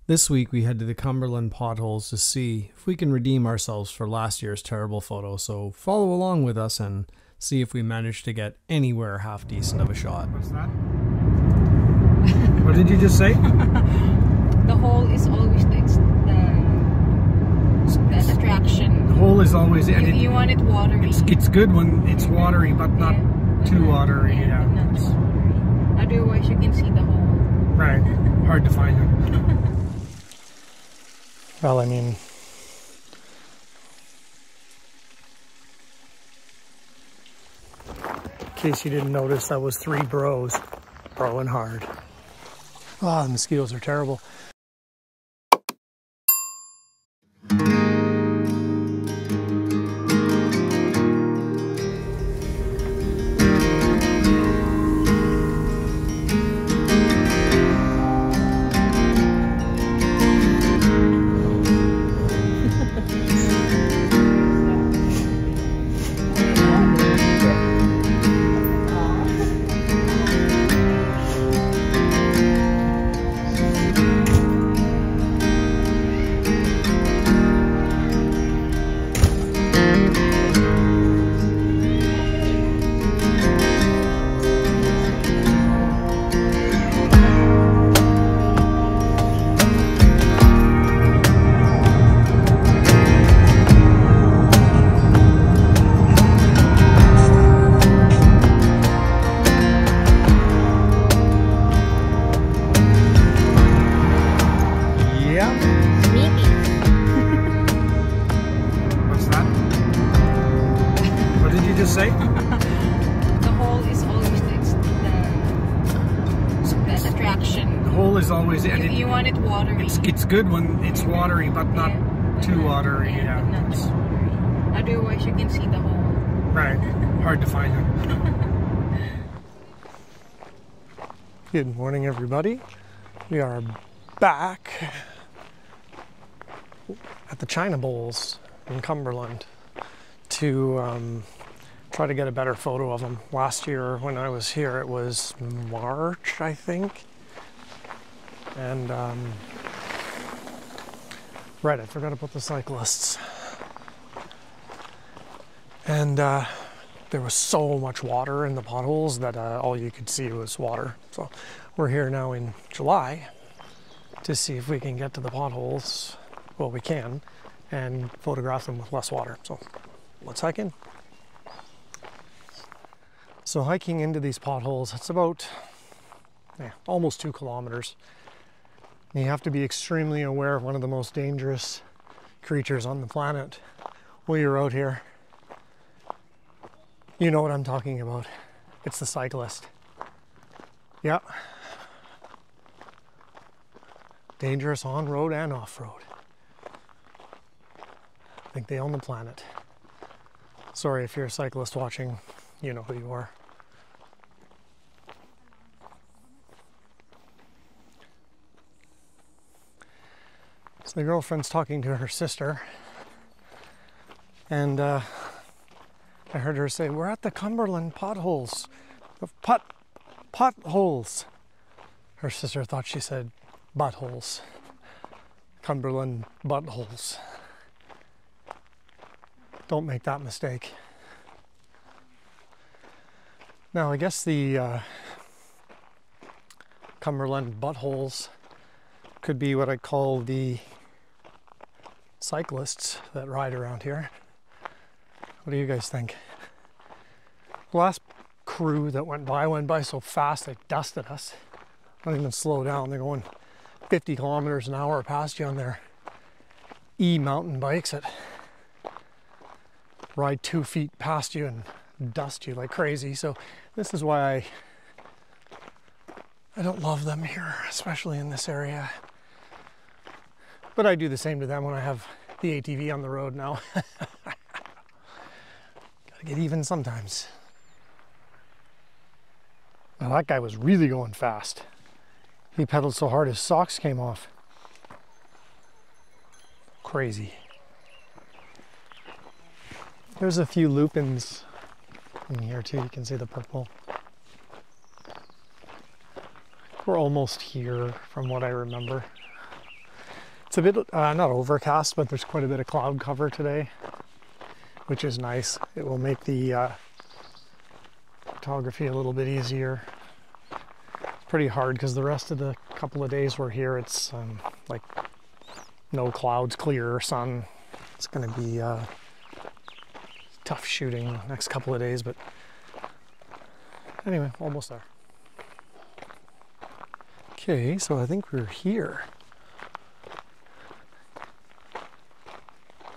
This week we head to the Cumberland Potholes to see if we can redeem ourselves for last year's terrible photo, so follow along with us and see if we manage to get anywhere half decent of a shot. What's that? What did you just say? The hole is always the attraction. The hole is always... You want it watery. It's good when it's watery, but not too watery. Yeah. Not too watery. Otherwise you can see the hole. Right. Hard to find it. Well, I mean, in case you didn't notice, that was 3 bros broing hard. Ah, the mosquitoes are terrible. Say? The hole is always the attraction. The hole is always... You want it watery. It's good when it's watery, but not too watery. Yeah. Not too watery. Otherwise you can see the hole. Right. Hard to find it. Good morning, everybody. We are back at the China Bowls in Cumberland to try to get a better photo of them. Last year when I was here, it was March, I think. And right, I forgot about the cyclists. And there was so much water in the potholes that all you could see was water. So we're here now in July to see if we can get to the potholes. Well, we can, and photograph them with less water. So let's hike in. So hiking into these potholes, it's about almost 2 kilometers. And you have to be extremely aware of one of the most dangerous creatures on the planet while you're out here. You know what I'm talking about. It's the cyclist. Yeah. Dangerous on-road and off-road. I think they own the planet. Sorry if you're a cyclist watching, you know who you are. So the girlfriend's talking to her sister, and I heard her say, "We're at the Cumberland potholes." Potholes. Her sister thought she said buttholes. Cumberland buttholes. Don't make that mistake. Now, I guess the Cumberland buttholes could be what I call the cyclists that ride around here. What do you guys think? The last crew that went by so fast they dusted us. Don't even slow down. They're going 50 kilometers an hour past you on their e-mountain bikes that ride 2 feet past you and dust you like crazy. So this is why I don't love them here, especially in this area. But I do the same to them when I have the ATV on the road now. Gotta get even sometimes. Now that guy was really going fast. He pedaled so hard his socks came off. Crazy. There's a few lupins in here too. You can see the purple. We're almost here from what I remember. It's a bit, not overcast, but there's quite a bit of cloud cover today, which is nice. It will make the photography a little bit easier. Pretty hard because the rest of the couple of days we're here, it's like no clouds, clear sun. It's going to be tough shooting the next couple of days, but anyway, almost there. Okay, so I think we're here.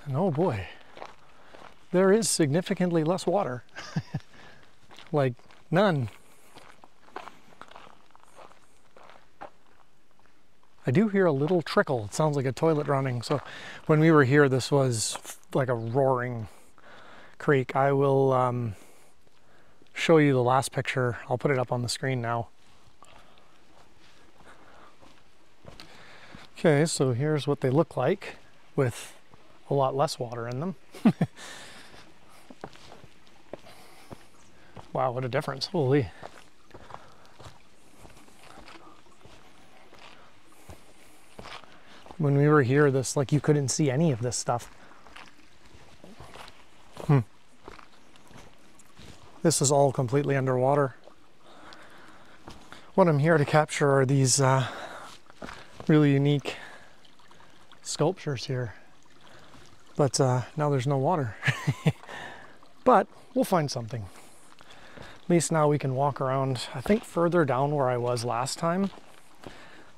And oh boy, there is significantly less water. Like none. I do hear a little trickle. It sounds like a toilet running. So when we were here, this was like a roaring creek. I will show you the last picture. I'll put it up on the screen now. Okay, so here's what they look like with a lot less water in them. Wow, what a difference. Holy. When we were here, this, like, you couldn't see any of this stuff. This is all completely underwater. What I'm here to capture are these really unique sculptures here. But now there's no water. But we'll find something. At least now we can walk around. I think further down where I was last time,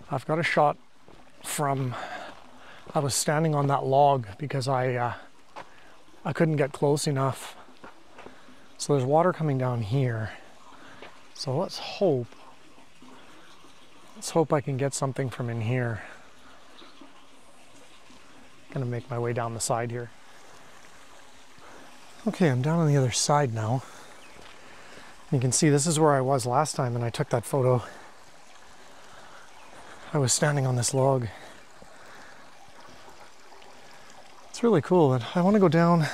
I've got a shot from, I was standing on that log because I couldn't get close enough. So there's water coming down here. So let's hope I can get something from in here. Gonna make my way down the side here. Okay, I'm down on the other side now. You can see this is where I was last time and I took that photo. I was standing on this log. It's really cool, but I want to go down.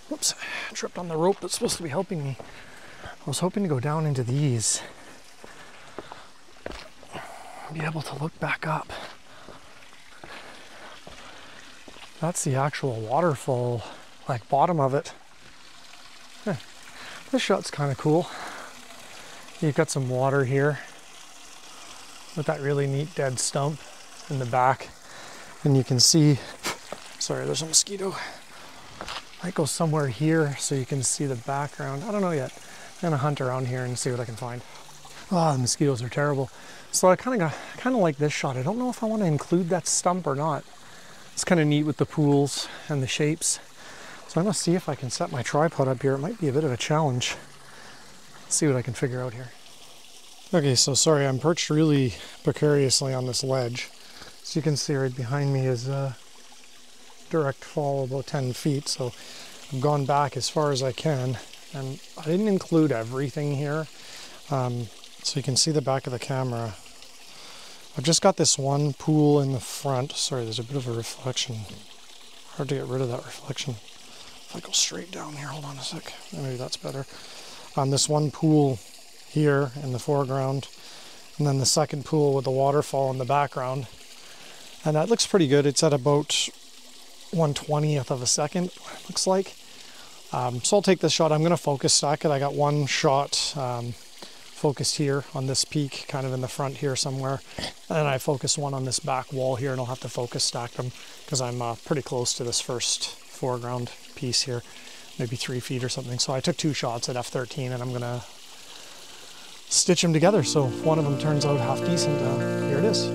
Whoops, I tripped on the rope that's supposed to be helping me. I was hoping to go down into these. Be able to look back up. That's the actual waterfall, like bottom of it. This shot's kind of cool. You've got some water here with that really neat dead stump in the back. And you can see, sorry, there's a mosquito. Might go somewhere here so you can see the background. I don't know yet. I'm gonna hunt around here and see what I can find. Oh, the mosquitoes are terrible. So I kind of like this shot. I don't know if I want to include that stump or not. It's kind of neat with the pools and the shapes. So I'm gonna see if I can set my tripod up here. It might be a bit of a challenge. Let's see what I can figure out here. Okay, so sorry, I'm perched really precariously on this ledge. So you can see right behind me is a direct fall about 10 feet. So I've gone back as far as I can. And I didn't include everything here. So you can see the back of the camera. I've just got this one pool in the front. Sorry, there's a bit of a reflection. Hard to get rid of that reflection. If I go straight down here, hold on a sec. Maybe that's better. This one pool here in the foreground, and then the second pool with the waterfall in the background. And that looks pretty good. It's at about 1/20th of a second, looks like. So I'll take this shot. I'm going to focus stack it. I got one shot focused here on this peak, kind of in the front here somewhere. And then I focus one on this back wall here, and I'll have to focus stack them because I'm pretty close to this first foreground piece here, maybe 3 feet or something. So I took 2 shots at f/13, and I'm going to stitch them together. So if one of them turns out half decent, here it is.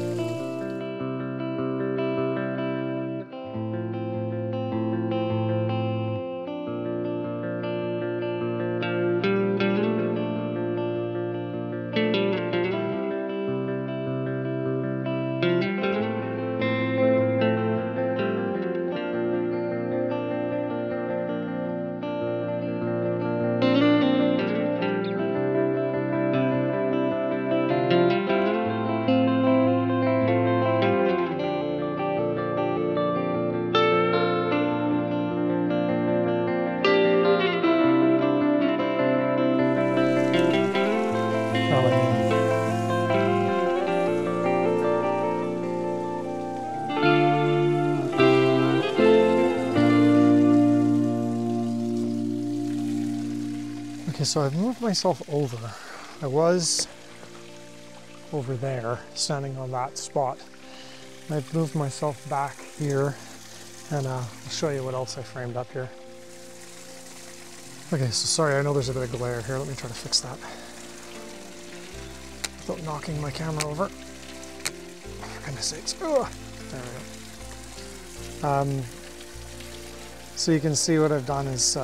so I've moved myself over. I was over there, standing on that spot. I've moved myself back here, and I'll show you what else I framed up here. Okay, so sorry, I know there's a bit of glare here. Let me try to fix that without knocking my camera over. For goodness sakes. Ugh. There we go. So you can see what I've done is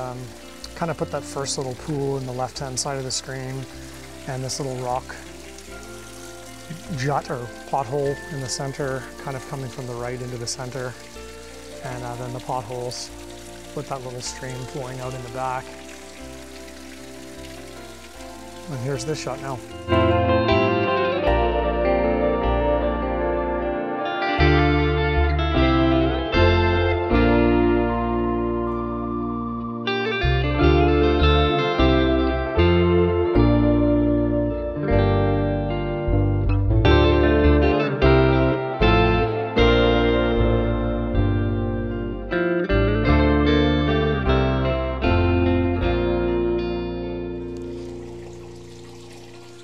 kind of put that first little pool in the left-hand side of the screen, and this little rock jut or pothole in the center, kind of coming from the right into the center, and then the potholes with that little stream flowing out in the back. And here's this shot now.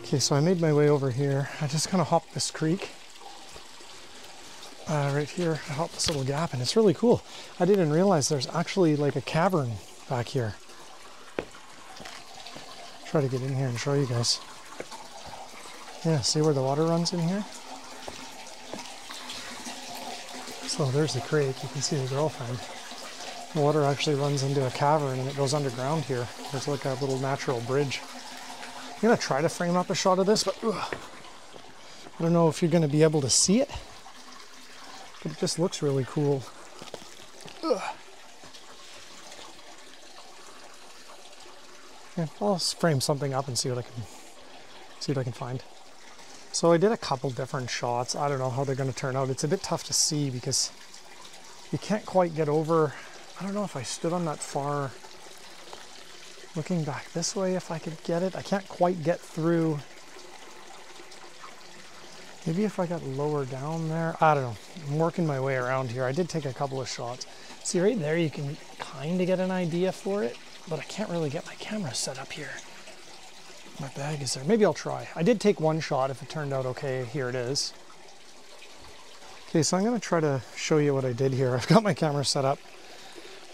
Okay, so I made my way over here. I just kind of hopped this creek. Right here, I hopped this little gap, and it's really cool. I didn't realize there's actually like a cavern back here. Try to get in here and show you guys. Yeah, see where the water runs in here? So there's the creek, you can see the girlfriend. The water actually runs into a cavern and it goes underground here. There's like a little natural bridge. I'm gonna try to frame up a shot of this, but I don't know if you're gonna be able to see it, but it just looks really cool. Yeah, I'll frame something up and see what I can find. So I did a couple different shots. I don't know how they're gonna turn out. It's a bit tough to see because you can't quite get over. I don't know if I stood on that far. Looking back this way, if I could get it. I can't quite get through. Maybe if I got lower down there. I don't know. I'm working my way around here. I did take a couple of shots. See right there, you can kind of get an idea for it, but I can't really get my camera set up here. My bag is there. Maybe I'll try. I did take one shot. If it turned out okay, here it is. Okay, so I'm going to try to show you what I did here. I've got my camera set up.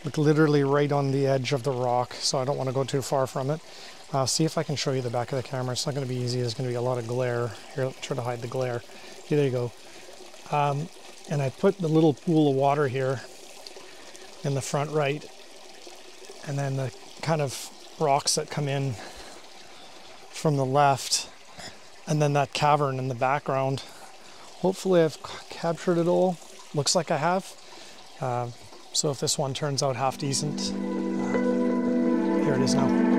Like literally right on the edge of the rock, so I don't want to go too far from it. See if I can show you the back of the camera. It's not going to be easy. There's going to be a lot of glare. Here, let me try to hide the glare. Here, there you go. And I put the little pool of water here in the front right, and then the kind of rocks that come in from the left, and then that cavern in the background. Hopefully I've captured it all. Looks like I have. So if this one turns out half decent, here it is now.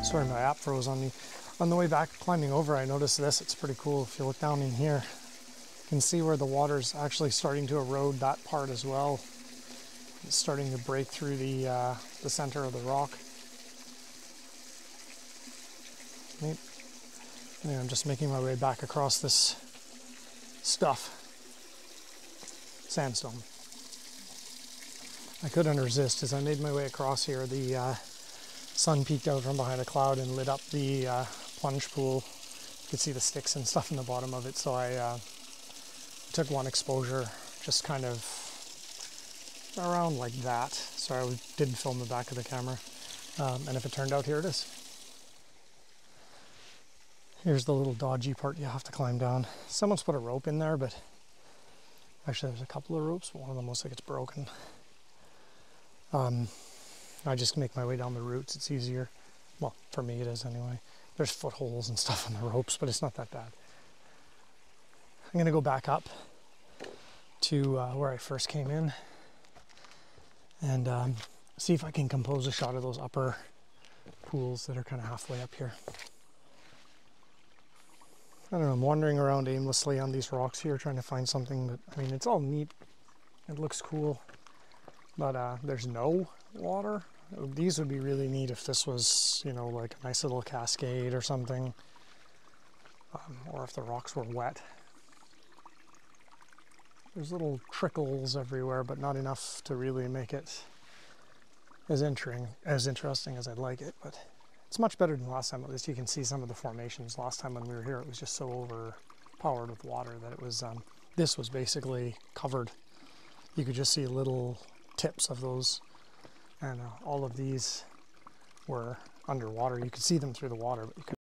Sorry, my app froze on me. On the way back climbing over, I noticed this. It's pretty cool. If you look down in here, you can see where the water's actually starting to erode that part as well. It's starting to break through the center of the rock. Neat. Anyway, I'm just making my way back across this stuff. Sandstone. I couldn't resist as I made my way across here. The sun peeked out from behind a cloud and lit up the plunge pool. You could see the sticks and stuff in the bottom of it, so I took one exposure just kind of around like that. So I didn't film the back of the camera. And if it turned out, here it is. Here's the little dodgy part you have to climb down. Someone's put a rope in there, but actually there's a couple of ropes, but one of them looks like it's broken. I just make my way down the roots, it's easier. Well, for me it is anyway. There's footholes and stuff on the ropes, but it's not that bad. I'm gonna go back up to where I first came in and see if I can compose a shot of those upper pools that are kind of halfway up here. I don't know, I'm wandering around aimlessly on these rocks here trying to find something, but I mean, it's all neat. It looks cool, but there's no water. These would be really neat if this was, you know, like a nice little cascade or something, or if the rocks were wet. There's little trickles everywhere, but not enough to really make it as interesting as I'd like it, but it's much better than last time. At least you can see some of the formations. Last time when we were here, it was just so overpowered with water that it was, this was basically covered. You could just see little tips of those, and all of these were underwater. You could see them through the water, but you could